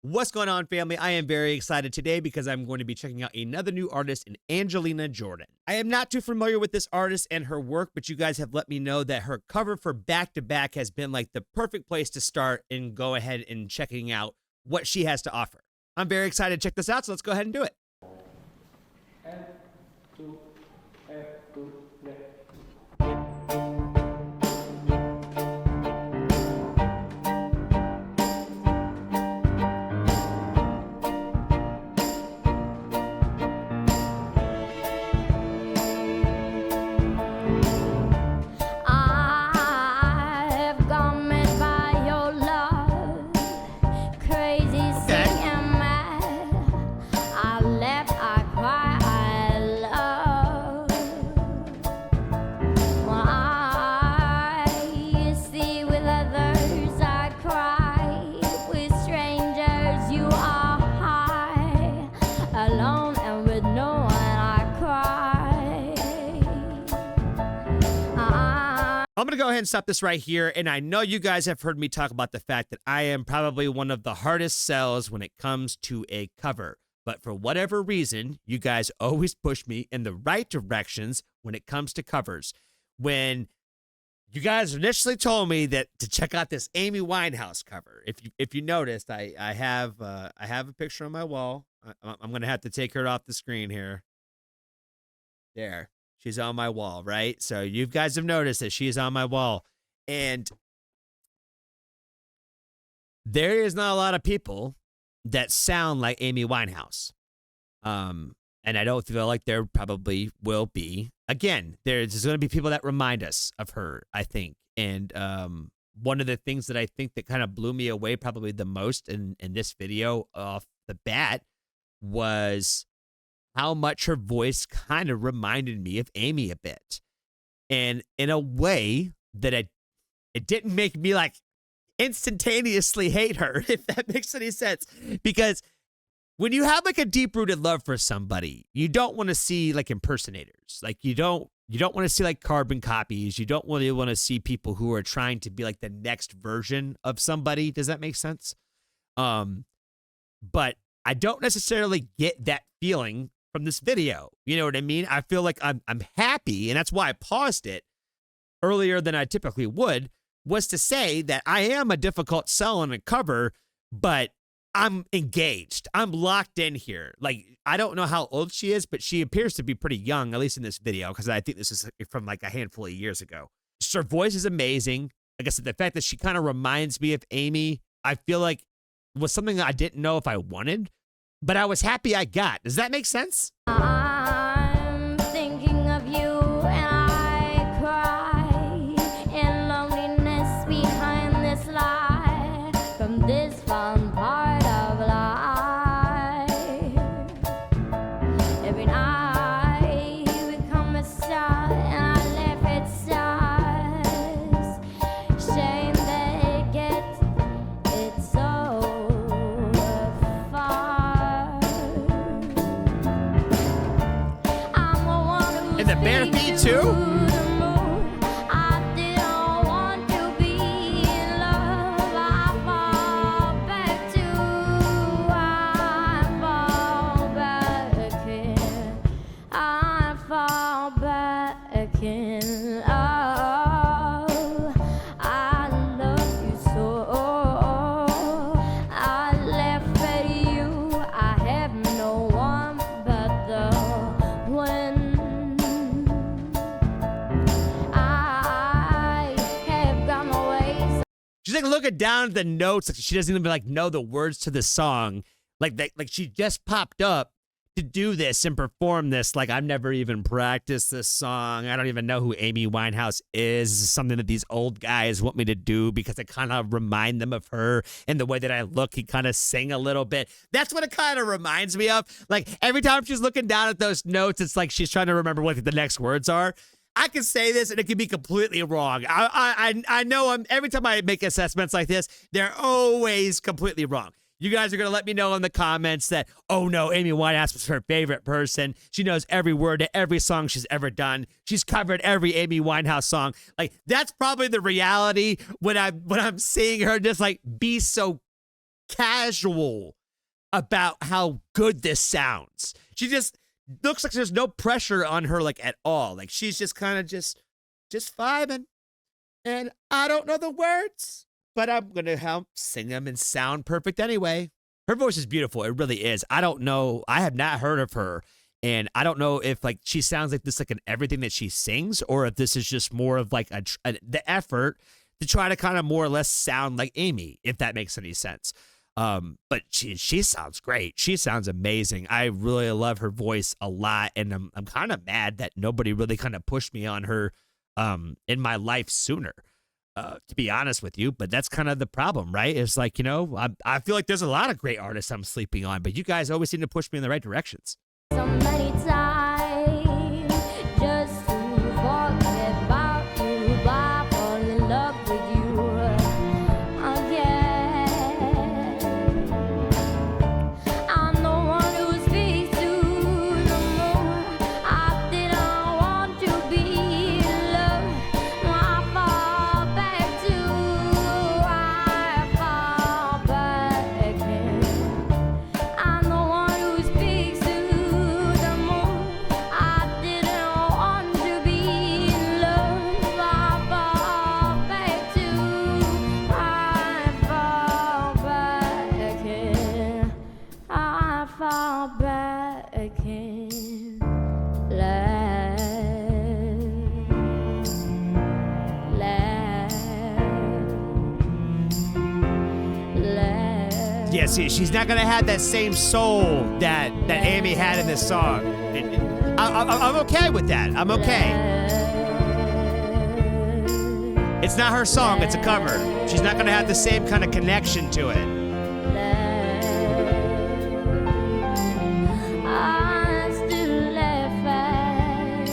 What's going on, family? I am very excited today because I'm going to be checking out another new artist in Angelina Jordan. I am not too familiar with this artist and her work, but you guys have let me know that her cover for Back to Back has been like the perfect place to start and go ahead and checking out what she has to offer. I'm very excited to check this out, so let's go ahead and do it. I'm going to go ahead and stop this right here, and I know you guys have heard me talk about the fact that I am probably one of the hardest sells when it comes to a cover, but for whatever reason, you guys always push me in the right directions when it comes to covers. When you guys initially told me that to check out this Amy Winehouse cover, if you noticed, I have a picture on my wall. I'm going to have to take her off the screen here. There. She's on my wall, right? So you guys have noticed that she's on my wall. And there is not a lot of people that sound like Amy Winehouse. And I don't feel like there probably will be. Again, there's going to be people that remind us of her, I think. And one of the things that I think that kind of blew me away probably the most in this video off the bat was how much her voice kind of reminded me of Amy a bit. And in a way that it didn't make me like instantaneously hate her, if that makes any sense. Because when you have like a deep-rooted love for somebody, you don't want to see like impersonators. Like you don't want to see like carbon copies. You don't really want to see people who are trying to be like the next version of somebody. Does that make sense? But I don't necessarily get that feeling from this video. You know what I mean? I feel like I'm happy, and that's why I paused it earlier than I typically would, was to say that I am a difficult sell on a cover, but I'm engaged. I'm locked in here. Like, I don't know how old she is, but she appears to be pretty young, at least in this video, because I think this is from like a handful of years ago. Her voice is amazing. Like I said, the fact that she kind of reminds me of Amy, I feel like was something that I didn't know if I wanted, but I was happy I got. Does that make sense? I'm thinking of you and I cry in loneliness behind this lie from this fun part of life. Every night we come a star and I left it stars. Shame they get it so far. And the bare feet too? She's like looking down at the notes, like she doesn't even like know the words to the song. Like she just popped up to do this and perform this. Like, I've never even practiced this song. I don't even know who Amy Winehouse is. This is something that these old guys want me to do because I kind of remind them of her and the way that I look. He kind of sing a little bit. That's what it kind of reminds me of. Like, every time she's looking down at those notes, it's like she's trying to remember what the next words are. I can say this and it can be completely wrong. I know every time I make assessments like this, they're always completely wrong. You guys are going to let me know in the comments that, oh no, Amy Winehouse was her favorite person. She knows every word to every song she's ever done. She's covered every Amy Winehouse song. Like, that's probably the reality when I'm seeing her just like be so casual about how good this sounds. She just looks like there's no pressure on her like at all. Like she's just kind of just vibing. And I don't know the words, but I'm going to help sing them and sound perfect anyway. Her voice is beautiful. It really is. I don't know. I have not heard of her. And I don't know if like she sounds like this like in everything that she sings, or if this is just more of like the effort to try to kind of more or less sound like Amy, if that makes any sense. But she sounds great. She sounds amazing. I really love her voice a lot, and I'm kind of mad that nobody really kind of pushed me on her in my life sooner. To be honest with you, but that's kind of the problem, right? It's like, you know, I feel like there's a lot of great artists I'm sleeping on, but you guys always seem to push me in the right directions. So many times just to forget about you, but I fall in love with you again. I'm the one who speaks to the moon. I didn't want to be in love. I fall back to, I fall back in. I'm the one who speaks to the moon. I didn't want to be in love. I fall back to, I fall back in. I fall back in. Yeah, see, she's not gonna have that same soul that Amy had in this song. I'm okay with that. I'm okay. It's not her song. It's a cover. She's not gonna have the same kind of connection to it. I still laugh at,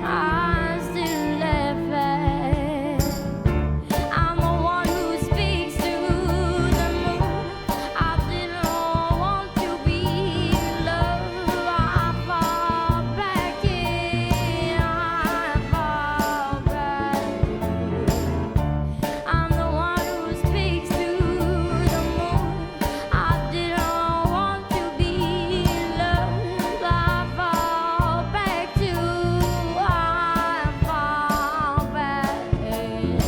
I still laugh at. I'm the one who speaks to the moon. I didn't want to be in love. I fall back in, I fall back in. I'm the one who speaks to the moon. I didn't want to be in love. I fall back to, I fall back in.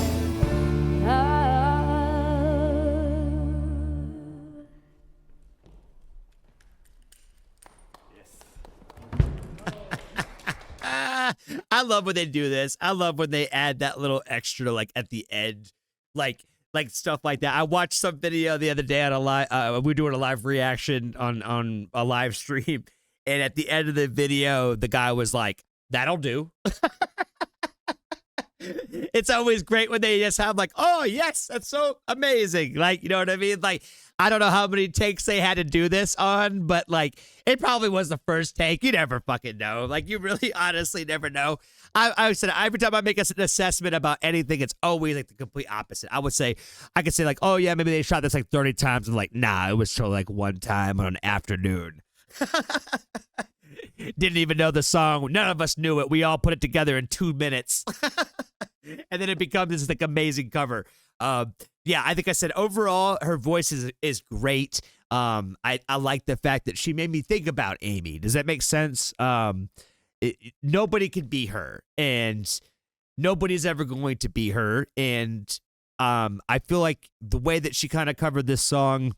I love when they do this. I love when they add that little extra, like at the end, like stuff like that. I watched some video the other day on a live. We were doing a live reaction on a live stream, and at the end of the video, the guy was like, "That'll do." It's always great when they just have like, "Oh yes, that's so amazing!" Like, you know what I mean? Like, I don't know how many takes they had to do this on, but like, it probably was the first take. You never fucking know. Like, you really honestly never know. I said every time I make an assessment about anything, it's always like the complete opposite. I could say like, "Oh yeah, maybe they shot this like 30 times." I'm like, "Nah, it was so like one time on an afternoon." Didn't even know the song. None of us knew it. We all put it together in 2 minutes. And then it becomes this like amazing cover. Yeah, I think I said overall her voice is great. I like the fact that she made me think about Amy. Does that make sense? Nobody can be her, and nobody's ever going to be her. And I feel like the way that she kind of covered this song,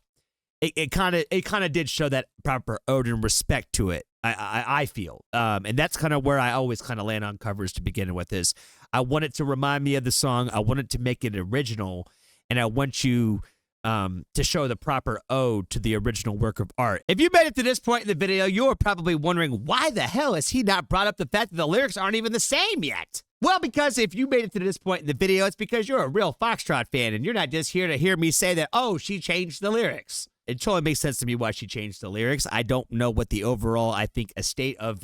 it kind of did show that proper ode and respect to it. I feel, and that's kind of where I always kind of land on covers to begin with. Is I want it to remind me of the song. I want it to make it original, and I want you to show the proper ode to the original work of art. If you made it to this point in the video, you're probably wondering, why the hell has he not brought up the fact that the lyrics aren't even the same yet? Well, because if you made it to this point in the video, it's because you're a real Foxtrot fan, and you're not just here to hear me say that, oh, she changed the lyrics. It totally makes sense to me why she changed the lyrics. I don't know what the overall, I think, estate of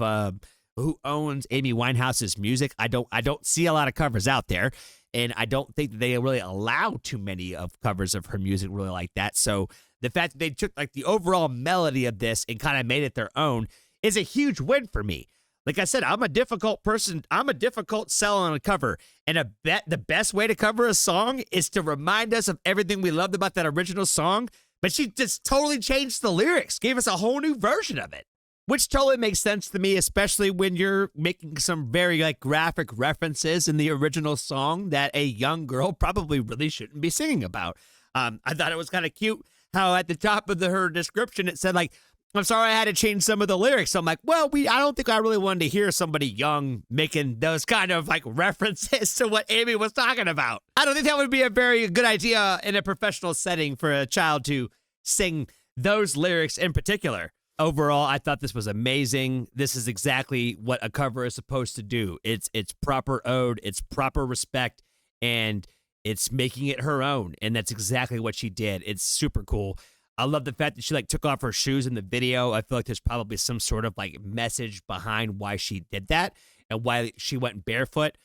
who owns Amy Winehouse's music. I don't see a lot of covers out there, and I don't think that they really allow too many of covers of her music really like that. So the fact that they took like the overall melody of this and kind of made it their own is a huge win for me. Like I said, I'm a difficult person. I'm a difficult sell on a cover. And the best way to cover a song is to remind us of everything we loved about that original song. But she just totally changed the lyrics, gave us a whole new version of it, which totally makes sense to me, especially when you're making some very like graphic references in the original song that a young girl probably really shouldn't be singing about. I thought it was kind of cute how at the top of her description it said like, I'm sorry I had to change some of the lyrics. So I'm like, well, I don't think I really wanted to hear somebody young making those kind of like references to what Amy was talking about. I don't think that would be a very good idea in a professional setting for a child to sing those lyrics in particular. Overall, I thought this was amazing. This is exactly what a cover is supposed to do. It's proper ode, it's proper respect, and it's making it her own. And that's exactly what she did. It's super cool. I love the fact that she like took off her shoes in the video. I feel like there's probably some sort of like message behind why she did that and why she went barefoot.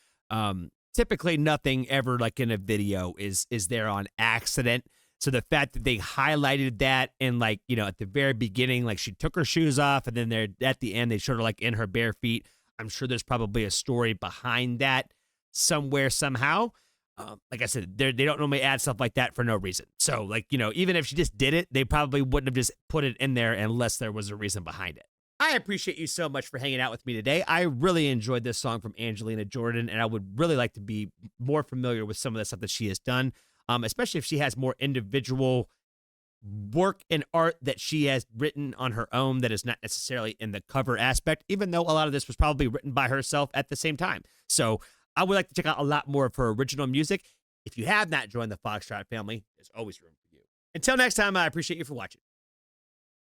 Typically nothing ever like in a video is there on accident. So the fact that they highlighted that and like, you know, at the very beginning, like she took her shoes off and then they're at the end, they showed her like in her bare feet. I'm sure there's probably a story behind that somewhere, somehow. Like I said, they don't normally add stuff like that for no reason. So like, you know, even if she just did it, they probably wouldn't have just put it in there unless there was a reason behind it. I appreciate you so much for hanging out with me today. I really enjoyed this song from Angelina Jordan, and I would really like to be more familiar with some of the stuff that she has done, especially if she has more individual work and art that she has written on her own that is not necessarily in the cover aspect, even though a lot of this was probably written by herself at the same time. So I would like to check out a lot more of her original music. If you have not joined the Foxtrot family, there's always room for you. Until next time, I appreciate you for watching.